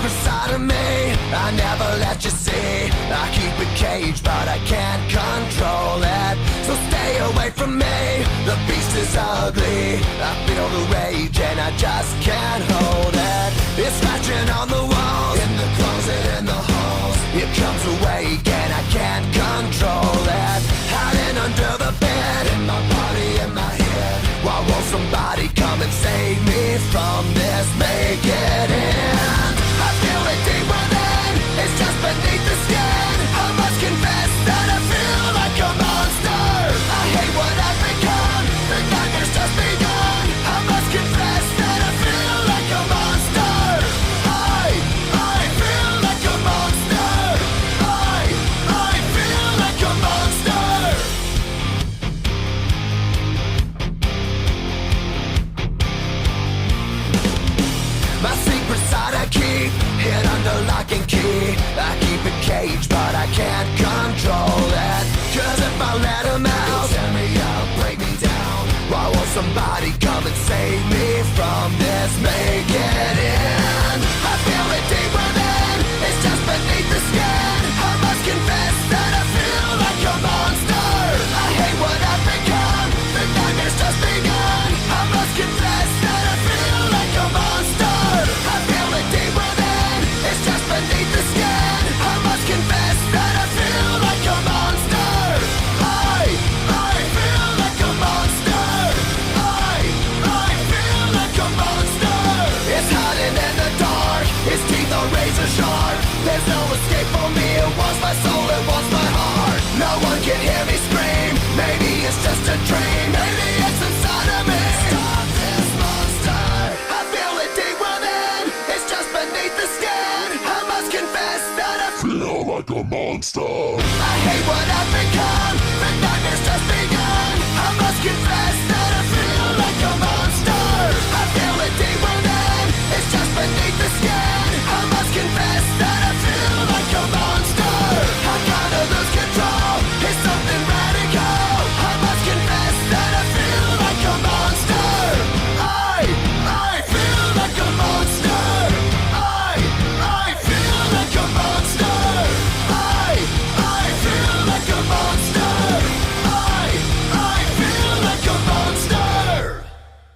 secret side of me I never let you see. I keep it caged but I can't control it. So stay away from me, the beast is ugly. I feel the rage and I just can't hold it. It's scratching on the walls, in the closet, in the halls. It comes awake and I can't control it. Hiding under the bed, in my body, in my head. Why won't somebody come and save me from this? Make it end. I feel it deep within, it's just beneath the skin. I must confess that I feel like a monster. I hate what I've become, the nightmare's just begun. I must confess that I feel like a monster. I feel like a monster. I feel like a monster. My secret side I keep hid under lock and key. I keep it caged but I can't control it. Cause if I let him out, he'll tear me up, break me down. Why won't somebody come and save me from this? Make it end. I feel it deep within, it's just beneath the skin. I must confess that I feel like a monster. I hate what I've become, the nightmare's just begun. I must confess that I feel like a monster. I feel it deep within, it's just beneath the skin. I must confess that I feel like a monster. I feel like a monster. I feel like a monster. It's hiding in the dark, its teeth are razor sharp. There's no escape for me, it wants my soul, it wants my heart. No one can hear me scream, maybe it's just a dream. Maybe it's inside of me. Stop this monster. I feel it deep within, it's just beneath the skin. I must confess that I feel like a monster. I hate what I've become.